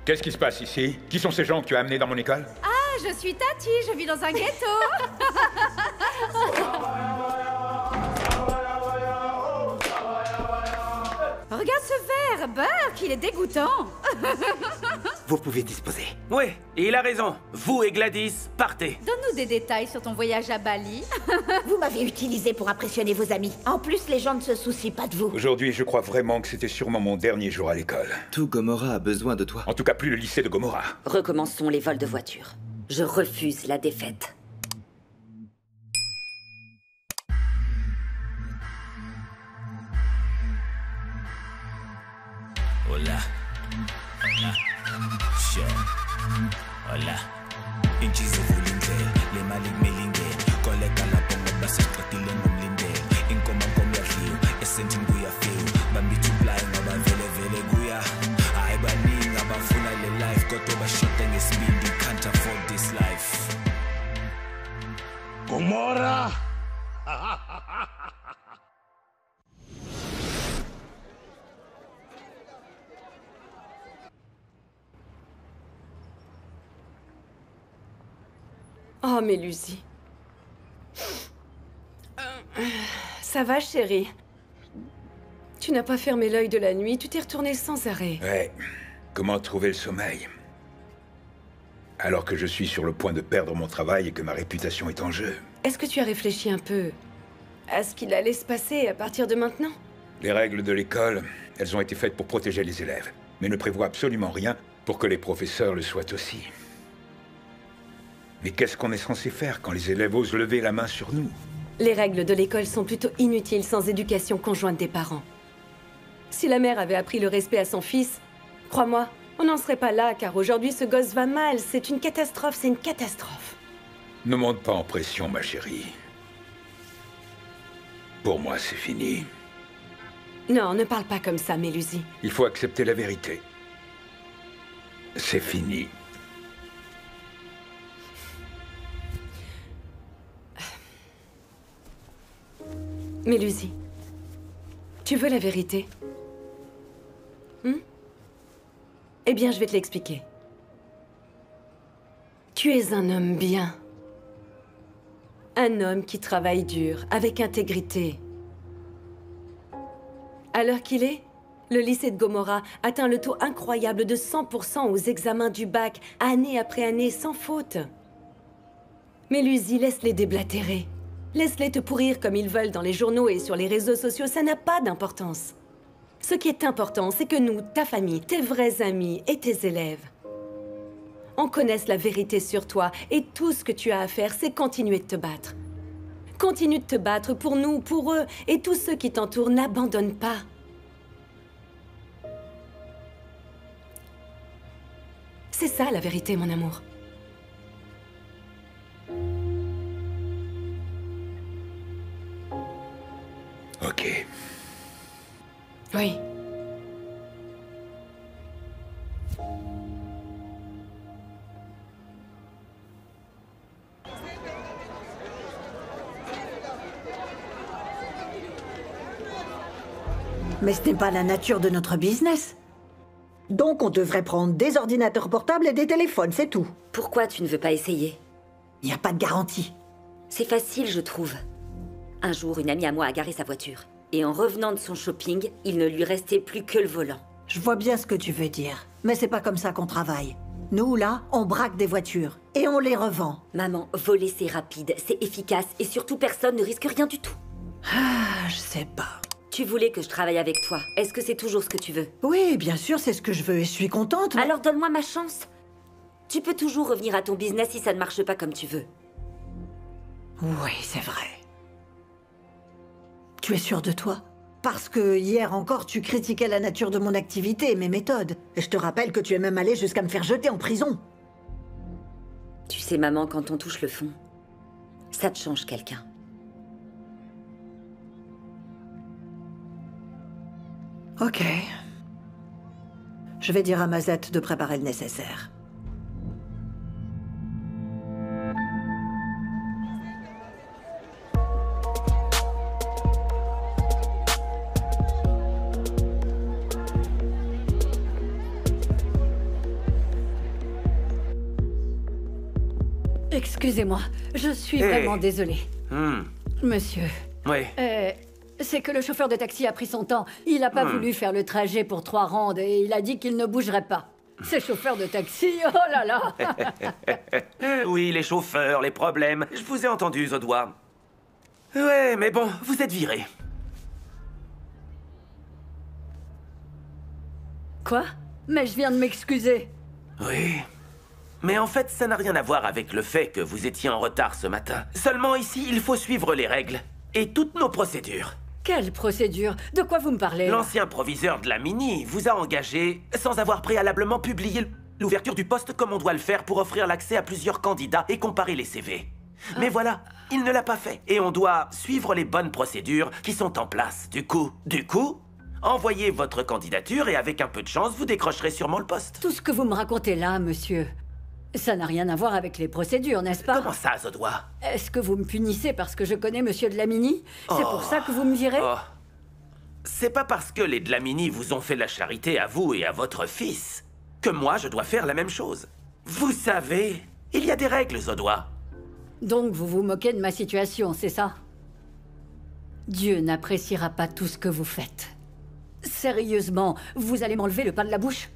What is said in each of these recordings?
Qu'est-ce qui se passe ici? Qui sont ces gens que tu as amenés dans mon école? Ah, je suis Tati, je vis dans un ghetto. Regarde ce verre, Burke, il est dégoûtant. Vous pouvez disposer. Oui, il a raison. Vous et Gladys, partez. Donne-nous des détails sur ton voyage à Bali. Vous m'avez utilisé pour impressionner vos amis. En plus, les gens ne se soucient pas de vous. Aujourd'hui, je crois vraiment que c'était sûrement mon dernier jour à l'école. Tout Gomorrah a besoin de toi. En tout cas, plus le lycée de Gomorrah. Recommençons les vols de voitures. Je refuse la défaite. Hola. Hola. Sure. Hola. Inchizo vulindlela, le mali kumele koleka lapho ngoba sesiqedile ngomlindelo. Inkomo yadliwa, esentini kuyafika. Bambithi uplayi ngoba vele kuya. Hayi baningi abafuna le life kodwa bashoda ngesibindi. You can't afford this life. Gomorrah! Oh, Mélusie. Ça va, chérie? Tu n'as pas fermé l'œil de la nuit, tu t'es retournée sans arrêt. Ouais. Comment trouver le sommeil? Alors que je suis sur le point de perdre mon travail et que ma réputation est en jeu. Est-ce que tu as réfléchi un peu à ce qu'il allait se passer à partir de maintenant? Les règles de l'école, elles ont été faites pour protéger les élèves, mais ne prévoient absolument rien pour que les professeurs le soient aussi. Mais qu'est-ce qu'on est censé faire quand les élèves osent lever la main sur nous? Les règles de l'école sont plutôt inutiles sans éducation conjointe des parents. Si la mère avait appris le respect à son fils, crois-moi, on n'en serait pas là, car aujourd'hui ce gosse va mal. C'est une catastrophe, c'est une catastrophe. Ne monte pas en pression, ma chérie. Pour moi, c'est fini. Non, ne parle pas comme ça, Mélusie. Il faut accepter la vérité. C'est fini. Mélusie, tu veux la vérité? Eh bien, je vais te l'expliquer. Tu es un homme bien. Un homme qui travaille dur, avec intégrité. À l'heure qu'il est, le lycée de Gomorrah atteint le taux incroyable de 100% aux examens du bac, année après année, sans faute. Mélusie, laisse-les déblatérer. Laisse-les te pourrir comme ils veulent dans les journaux et sur les réseaux sociaux, ça n'a pas d'importance. Ce qui est important, c'est que nous, ta famille, tes vrais amis et tes élèves, on connaisse la vérité sur toi et tout ce que tu as à faire, c'est continuer de te battre. Continue de te battre pour nous, pour eux et tous ceux qui t'entourent, n'abandonne pas. C'est ça la vérité, mon amour. Ok. Oui. Mais ce n'est pas la nature de notre business. Donc on devrait prendre des ordinateurs portables et des téléphones, c'est tout. Pourquoi tu ne veux pas essayer? Il n'y a pas de garantie. C'est facile, je trouve. Un jour, une amie à moi a garé sa voiture. Et en revenant de son shopping, il ne lui restait plus que le volant. Je vois bien ce que tu veux dire. Mais c'est pas comme ça qu'on travaille. Nous, là, on braque des voitures. Et on les revend. Maman, voler c'est rapide, c'est efficace. Et surtout, personne ne risque rien du tout. Ah, je sais pas. Tu voulais que je travaille avec toi. Est-ce que c'est toujours ce que tu veux? Oui, bien sûr, c'est ce que je veux et je suis contente. Mais... Alors donne-moi ma chance. Tu peux toujours revenir à ton business si ça ne marche pas comme tu veux. Oui, c'est vrai. Tu es sûre de toi? Parce que hier encore, tu critiquais la nature de mon activité et mes méthodes. Et je te rappelle que tu es même allée jusqu'à me faire jeter en prison. Tu sais, maman, quand on touche le fond, ça te change quelqu'un. Ok. Je vais dire à Mazette de préparer le nécessaire. Excusez-moi, je suis vraiment désolée. Monsieur. Oui. C'est que le chauffeur de taxi a pris son temps. Il n'a pas voulu faire le trajet pour 3 rondes et il a dit qu'il ne bougerait pas. Ces chauffeurs de taxi, oh là là. Oui, les chauffeurs, les problèmes. Je vous ai entendu, Zodois. Ouais, mais bon, vous êtes viré. Quoi? Mais je viens de m'excuser. Oui. Mais en fait, ça n'a rien à voir avec le fait que vous étiez en retard ce matin. Seulement ici, il faut suivre les règles et toutes nos procédures. Quelle procédure? De quoi vous me parlez? L'ancien proviseur de la Mini vous a engagé sans avoir préalablement publié l'ouverture du poste comme on doit le faire pour offrir l'accès à plusieurs candidats et comparer les CV. Mais voilà, il ne l'a pas fait. Et on doit suivre les bonnes procédures qui sont en place. Du coup, envoyez votre candidature et avec un peu de chance, vous décrocherez sûrement le poste. Tout ce que vous me racontez là, monsieur, ça n'a rien à voir avec les procédures, n'est-ce pas? Comment ça, Zodois? Est-ce que vous me punissez parce que je connais monsieur de la Mini? C'est pour ça que vous me virez? C'est pas parce que les de la Mini vous ont fait la charité à vous et à votre fils que moi je dois faire la même chose. Vous savez, il y a des règles, Zodois. Donc vous vous moquez de ma situation, c'est ça? Dieu n'appréciera pas tout ce que vous faites. Sérieusement, vous allez m'enlever le pain de la bouche?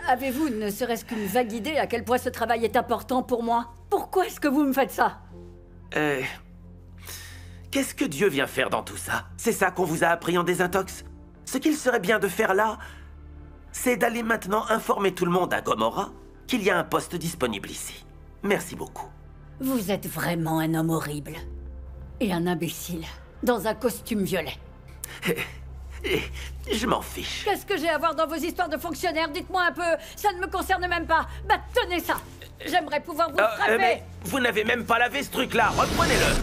Avez-vous ne serait-ce qu'une vague idée à quel point ce travail est important pour moi? Pourquoi est-ce que vous me faites ça? Qu'est-ce que Dieu vient faire dans tout ça? C'est ça qu'on vous a appris en désintox? Ce qu'il serait bien de faire là, c'est d'aller maintenant informer tout le monde à Gomorrah qu'il y a un poste disponible ici. Merci beaucoup. Vous êtes vraiment un homme horrible. Et un imbécile, dans un costume violet. Je m'en fiche. Qu'est-ce que j'ai à voir dans vos histoires de fonctionnaires? Dites-moi un peu, ça ne me concerne même pas. Bah tenez ça. J'aimerais pouvoir vous frapper. Mais vous n'avez même pas lavé ce truc-là, reprenez-le.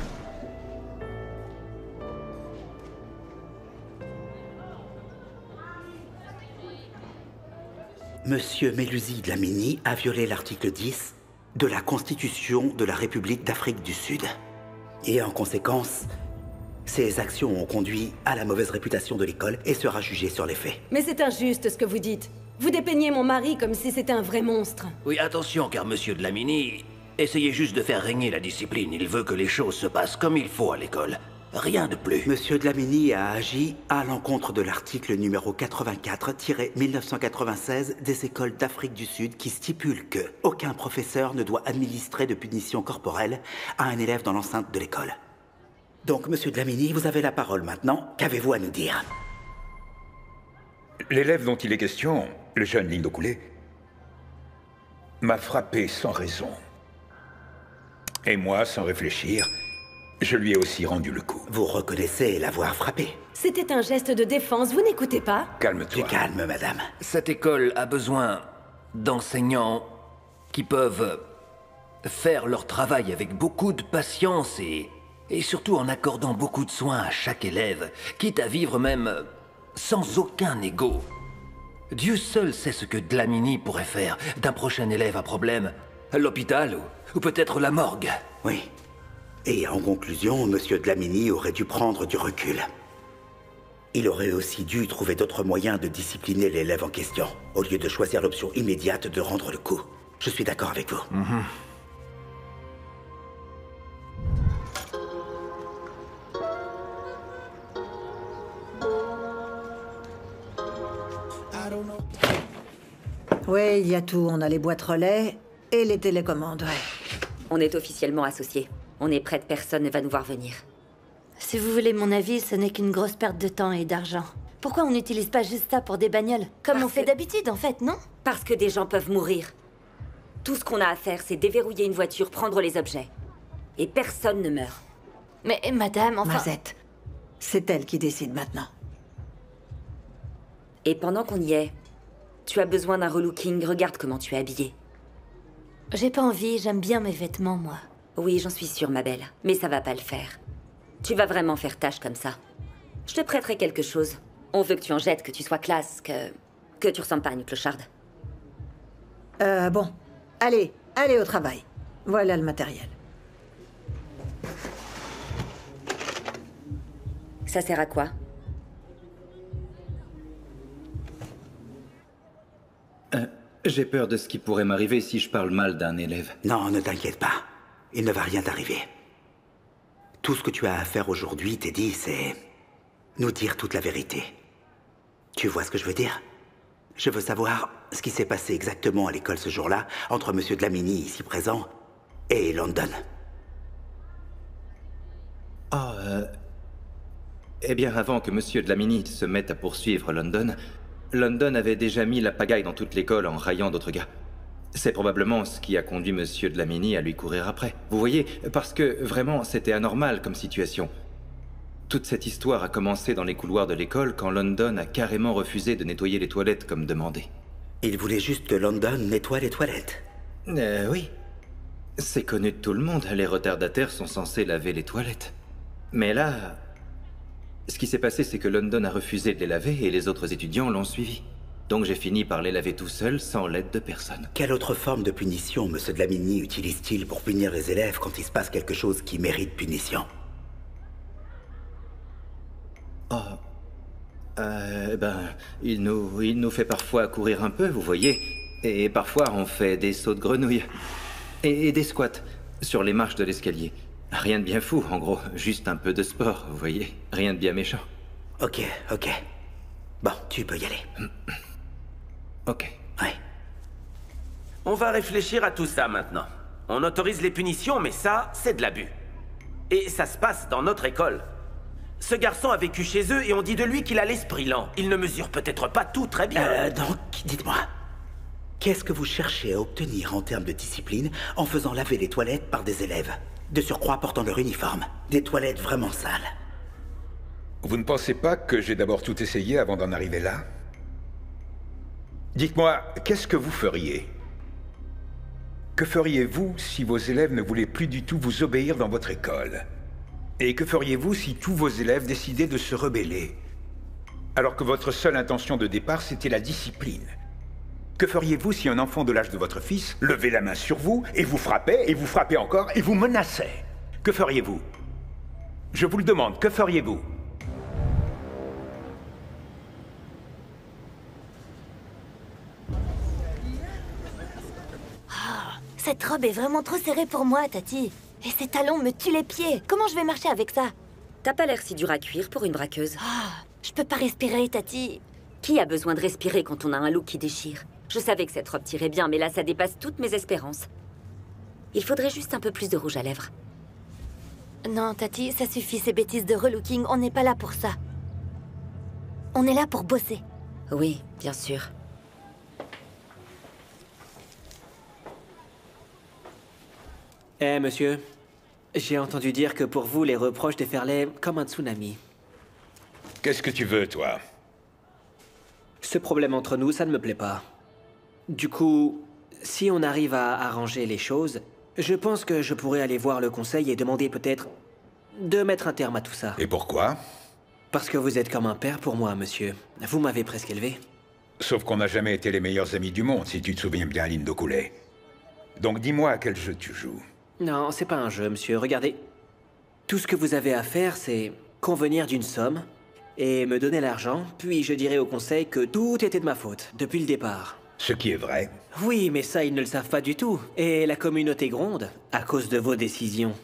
Monsieur Mélusi de la Mini a violé l'article 10 de la Constitution de la République d'Afrique du Sud. Et en conséquence, ces actions ont conduit à la mauvaise réputation de l'école et sera jugé sur les faits. Mais c'est injuste ce que vous dites. Vous dépeignez mon mari comme si c'était un vrai monstre. Oui, attention, car monsieur de la Mini, essayez juste de faire régner la discipline. Il veut que les choses se passent comme il faut à l'école. Rien de plus. Monsieur de la Mini a agi à l'encontre de l'article numéro 84-1996 des écoles d'Afrique du Sud qui stipule que aucun professeur ne doit administrer de punition corporelle à un élève dans l'enceinte de l'école. Donc, monsieur de la Mini, vous avez la parole maintenant. Qu'avez-vous à nous dire? L'élève dont il est question, le jeune Lindo Coulé, m'a frappé sans raison. Et moi, sans réfléchir, je lui ai aussi rendu le coup. Vous reconnaissez l'avoir frappé? C'était un geste de défense, vous n'écoutez pas? Calme-toi. Plus calme, madame. Cette école a besoin d'enseignants qui peuvent faire leur travail avec beaucoup de patience et surtout en accordant beaucoup de soins à chaque élève, quitte à vivre même sans aucun ego. Dieu seul sait ce que Dlamini pourrait faire d'un prochain élève à problème. L'hôpital ou peut-être la morgue. Oui. Et en conclusion, monsieur Dlamini aurait dû prendre du recul. Il aurait aussi dû trouver d'autres moyens de discipliner l'élève en question, au lieu de choisir l'option immédiate de rendre le coup. Je suis d'accord avec vous. Oui, il y a tout. On a les boîtes relais et les télécommandes, ouais. On est officiellement associés. On est prêt, personne ne va nous voir venir. Si vous voulez mon avis, ce n'est qu'une grosse perte de temps et d'argent. Pourquoi on n'utilise pas juste ça pour des bagnoles? Comme on fait d'habitude, en fait, non? Parce que des gens peuvent mourir. Tout ce qu'on a à faire, c'est déverrouiller une voiture, prendre les objets. Et personne ne meurt. Mais madame, enfin... Mazette, c'est elle qui décide maintenant. Et pendant qu'on y est, tu as besoin d'un relooking, regarde comment tu es habillée. J'ai pas envie, j'aime bien mes vêtements, moi. Oui, j'en suis sûre, ma belle. Mais ça va pas le faire. Tu vas vraiment faire tâche comme ça. Je te prêterai quelque chose. On veut que tu en jettes, que tu sois classe, que tu ressembles pas à une clocharde. Bon. Allez au travail. Voilà le matériel. Ça sert à quoi? J'ai peur de ce qui pourrait m'arriver si je parle mal d'un élève. Non, ne t'inquiète pas. Il ne va rien t'arriver. Tout ce que tu as à faire aujourd'hui, Teddy, c'est nous dire toute la vérité. Tu vois ce que je veux dire? Je veux savoir ce qui s'est passé exactement à l'école ce jour-là, entre Monsieur Dlamini, ici présent, et London. Eh bien, avant que Monsieur Dlamini se mette à poursuivre London, London avait déjà mis la pagaille dans toute l'école en raillant d'autres gars. C'est probablement ce qui a conduit Monsieur Dlamini à lui courir après. Vous voyez, parce que vraiment, c'était anormal comme situation. Toute cette histoire a commencé dans les couloirs de l'école quand London a carrément refusé de nettoyer les toilettes comme demandé. Il voulait juste que London nettoie les toilettes. Oui. C'est connu de tout le monde, les retardataires sont censés laver les toilettes. Mais là... Ce qui s'est passé, c'est que London a refusé de les laver et les autres étudiants l'ont suivi. Donc j'ai fini par les laver tout seul, sans l'aide de personne. Quelle autre forme de punition Monsieur Dlamini utilise-t-il pour punir les élèves quand il se passe quelque chose qui mérite punition? Il nous fait parfois courir un peu, vous voyez. Et parfois on fait des sauts de grenouille. Et des squats sur les marches de l'escalier. Rien de bien fou, en gros. Juste un peu de sport, vous voyez. Rien de bien méchant. Ok. Bon, tu peux y aller. Ok. Ouais. On va réfléchir à tout ça maintenant. On autorise les punitions, mais ça, c'est de l'abus. Et ça se passe dans notre école. Ce garçon a vécu chez eux et on dit de lui qu'il a l'esprit lent. Il ne mesure peut-être pas tout très bien. Donc, dites-moi, qu'est-ce que vous cherchez à obtenir en termes de discipline en faisant laver les toilettes par des élèves? De surcroît portant leur uniforme. Des toilettes vraiment sales. Vous ne pensez pas que j'ai d'abord tout essayé avant d'en arriver là? Dites-moi, qu'est-ce que vous feriez? Que feriez-vous si vos élèves ne voulaient plus du tout vous obéir dans votre école? Et que feriez-vous si tous vos élèves décidaient de se rebeller? Alors que votre seule intention de départ, c'était la discipline. Que feriez-vous si un enfant de l'âge de votre fils levait la main sur vous, et vous frappait encore, et vous menaçait? Que feriez-vous? Je vous le demande, que feriez-vous? Cette robe est vraiment trop serrée pour moi, Tati. Et ces talons me tuent les pieds. Comment je vais marcher avec ça? T'as pas l'air si dur à cuire pour une braqueuse. Je peux pas respirer, Tati. Qui a besoin de respirer quand on a un look qui déchire? Je savais que cette robe tirait bien, mais là, ça dépasse toutes mes espérances. Il faudrait juste un peu plus de rouge à lèvres. Non, Tati, ça suffit, ces bêtises de relooking. On n'est pas là pour ça. On est là pour bosser. Oui, bien sûr. Monsieur, j'ai entendu dire que pour vous, les reproches déferlaient comme un tsunami. Qu'est-ce que tu veux, toi? Ce problème entre nous, ça ne me plaît pas. Du coup, si on arrive à arranger les choses, je pense que je pourrais aller voir le conseil et demander peut-être de mettre un terme à tout ça. Et pourquoi? Parce que vous êtes comme un père pour moi, monsieur. Vous m'avez presque élevé. Sauf qu'on n'a jamais été les meilleurs amis du monde, si tu te souviens bien, Lindo Coulet. Donc dis-moi à quel jeu tu joues. Non, c'est pas un jeu, monsieur. Regardez. Tout ce que vous avez à faire, c'est convenir d'une somme et me donner l'argent, puis je dirai au conseil que tout était de ma faute, depuis le départ. Ce qui est vrai. Oui, mais ça, ils ne le savent pas du tout. Et la communauté gronde à cause de vos décisions.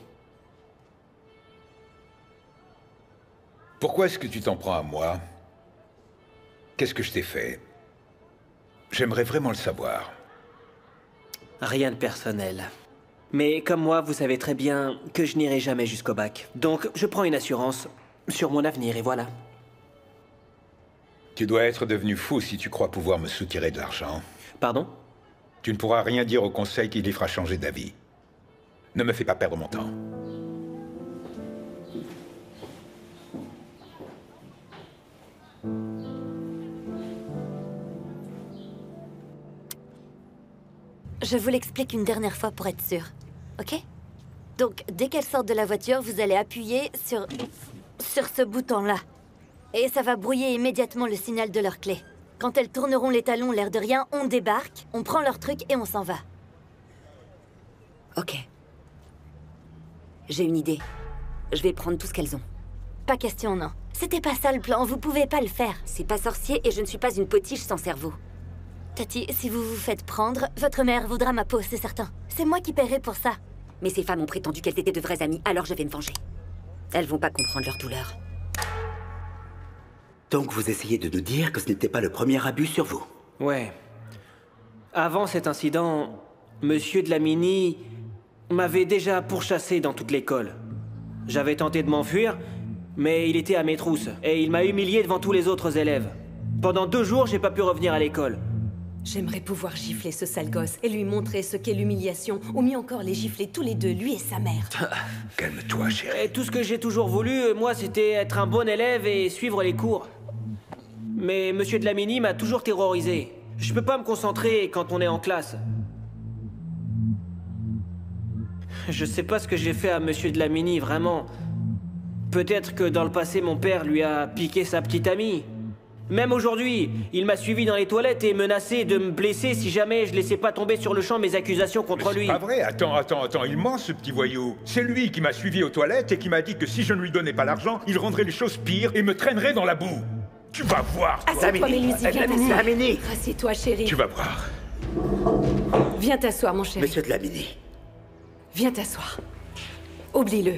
Pourquoi est-ce que tu t'en prends à moi? Qu'est-ce que je t'ai fait? J'aimerais vraiment le savoir. Rien de personnel. Mais comme moi, vous savez très bien que je n'irai jamais jusqu'au bac. Donc, je prends une assurance sur mon avenir et voilà. Tu dois être devenu fou si tu crois pouvoir me soutirer de l'argent. Pardon? Tu ne pourras rien dire au conseil qui les fera changer d'avis. Ne me fais pas perdre mon temps. Je vous l'explique une dernière fois pour être sûre. Ok? Donc, dès qu'elles sortent de la voiture, vous allez appuyer sur ce bouton-là. Et ça va brouiller immédiatement le signal de leur clé. Quand elles tourneront les talons, l'air de rien, on débarque, on prend leur truc et on s'en va. Ok. J'ai une idée. Je vais prendre tout ce qu'elles ont. Pas question, non. C'était pas ça le plan, vous pouvez pas le faire. C'est pas sorcier et je ne suis pas une potiche sans cerveau. Tati, si vous vous faites prendre, votre mère voudra ma peau, c'est certain. C'est moi qui paierai pour ça. Mais ces femmes ont prétendu qu'elles étaient de vraies amies, alors je vais me venger. Elles vont pas comprendre leur douleur. Donc vous essayez de nous dire que ce n'était pas le premier abus sur vous? Ouais. Avant cet incident, Monsieur Dlamini m'avait déjà pourchassé dans toute l'école. J'avais tenté de m'enfuir, mais il était à mes trousses, et il m'a humilié devant tous les autres élèves. Pendant 2 jours, j'ai pas pu revenir à l'école. J'aimerais pouvoir gifler ce sale gosse et lui montrer ce qu'est l'humiliation, ou mieux encore les gifler tous les deux, lui et sa mère. Calme-toi, chérie. Et tout ce que j'ai toujours voulu, moi, c'était être un bon élève et suivre les cours. Mais Monsieur Dlamini m'a toujours terrorisé. Je peux pas me concentrer quand on est en classe. Je sais pas ce que j'ai fait à Monsieur Dlamini, vraiment. Peut-être que dans le passé, mon père lui a piqué sa petite amie. Même aujourd'hui, il m'a suivi dans les toilettes et menacé de me blesser si jamais je laissais pas tomber sur le champ mes accusations contre lui. C'est pas vrai, attends, il ment ce petit voyou. C'est lui qui m'a suivi aux toilettes et qui m'a dit que si je ne lui donnais pas l'argent, il rendrait les choses pires et me traînerait dans la boue. Tu vas voir, toi. Assieds-toi, Mélusi, viens t'asseoir. Dlamini. Assieds-toi, chérie. Tu vas voir. Viens t'asseoir, mon chéri. Monsieur Dlamini. Viens t'asseoir. Oublie-le.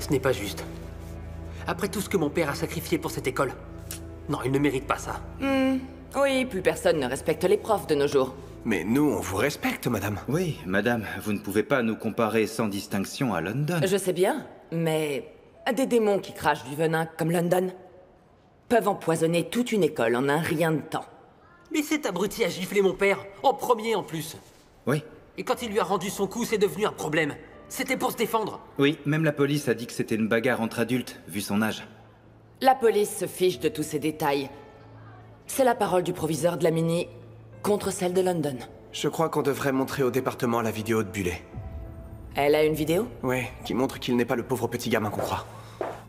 Ce n'est pas juste. Après tout ce que mon père a sacrifié pour cette école. Non, il ne mérite pas ça. Oui, plus personne ne respecte les profs de nos jours. Mais nous, on vous respecte, madame. Oui, madame, vous ne pouvez pas nous comparer sans distinction à London. Je sais bien, mais des démons qui crachent du venin comme London peuvent empoisonner toute une école en un rien de temps. Mais cet abruti a giflé mon père, en premier en plus. Oui. Et quand il lui a rendu son coup, c'est devenu un problème. C'était pour se défendre. Oui, même la police a dit que c'était une bagarre entre adultes, vu son âge. La police se fiche de tous ces détails. C'est la parole du proviseur Dlamini contre celle de London. Je crois qu'on devrait montrer au département la vidéo de Bullet. Elle a une vidéo? Oui, qui montre qu'il n'est pas le pauvre petit gamin qu'on croit.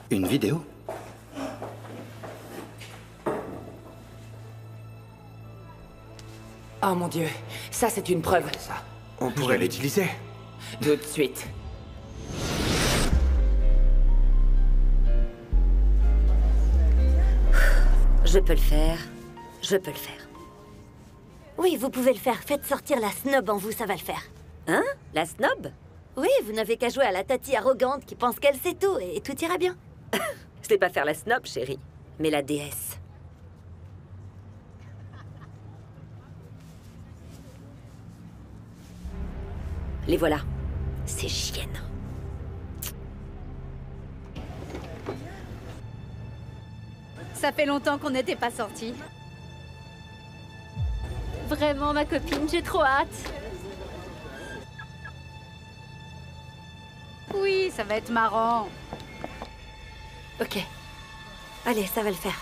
Une vidéo? Oh mon Dieu, ça c'est une preuve. Ça. On pourrait l'utiliser. Tout de suite. Je peux le faire. Je peux le faire. Oui, vous pouvez le faire. Faites sortir la snob en vous, ça va le faire. Hein? La snob? Oui, vous n'avez qu'à jouer à la Tati arrogante qui pense qu'elle sait tout et tout ira bien. Je sais pas faire la snob, chérie, mais la déesse. Les voilà. Ces chiennes. Ça fait longtemps qu'on n'était pas sortis. Vraiment, ma copine, j'ai trop hâte. Oui, ça va être marrant. Ok. Allez, ça va le faire.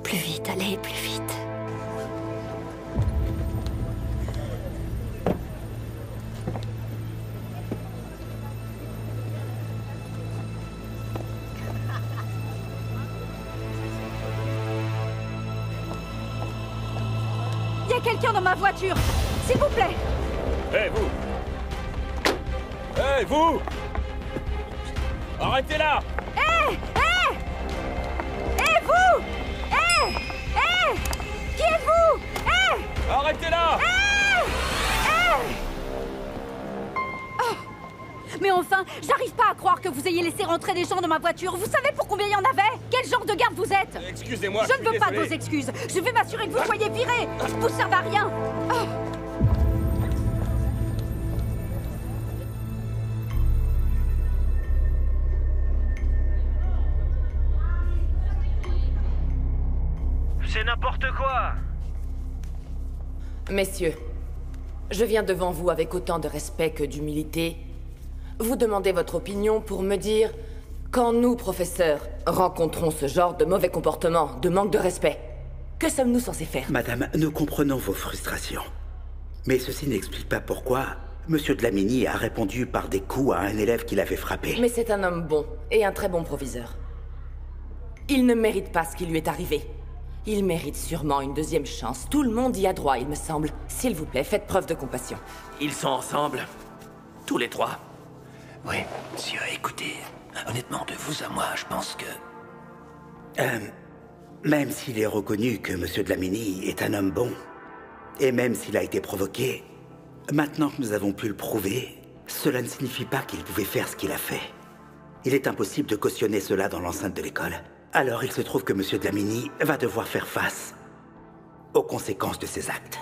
Plus vite, allez, plus vite. Il y a quelqu'un dans ma voiture. S'il vous plaît. Hé, vous! Hé, vous! Arrêtez là! Hé! Hé! Hé, vous! Hé! Hé! Qui êtes-vous? Hé! Arrêtez là! Hé! Hé! Oh! Mais enfin, j'arrive pas à croire que vous ayez laissé rentrer des gens dans ma voiture. Vous savez pour combien il y en avait? Quel genre de garde vous êtes? Excusez-moi, je ne veux pas de vos excuses. Je vais m'assurer que vous soyez virés. Vous servez à rien. Oh! C'est n'importe quoi! Messieurs, je viens devant vous avec autant de respect que d'humilité. Vous demandez votre opinion pour me dire... Quand nous, professeurs, rencontrons ce genre de mauvais comportement, de manque de respect, que sommes-nous censés faire? Madame, nous comprenons vos frustrations. Mais ceci n'explique pas pourquoi Monsieur Dlamini a répondu par des coups à un élève qui l'avait frappé. Mais c'est un homme bon, et un très bon proviseur. Il ne mérite pas ce qui lui est arrivé. Il mérite sûrement une deuxième chance. Tout le monde y a droit, il me semble. S'il vous plaît, faites preuve de compassion. Ils sont ensemble. Tous les trois. Oui, monsieur, écoutez, honnêtement, de vous à moi, je pense que... Même s'il est reconnu que Monsieur Dlamini est un homme bon, et même s'il a été provoqué, maintenant que nous avons pu le prouver, cela ne signifie pas qu'il pouvait faire ce qu'il a fait. Il est impossible de cautionner cela dans l'enceinte de l'école. Alors il se trouve que Monsieur Dlamini va devoir faire face aux conséquences de ses actes.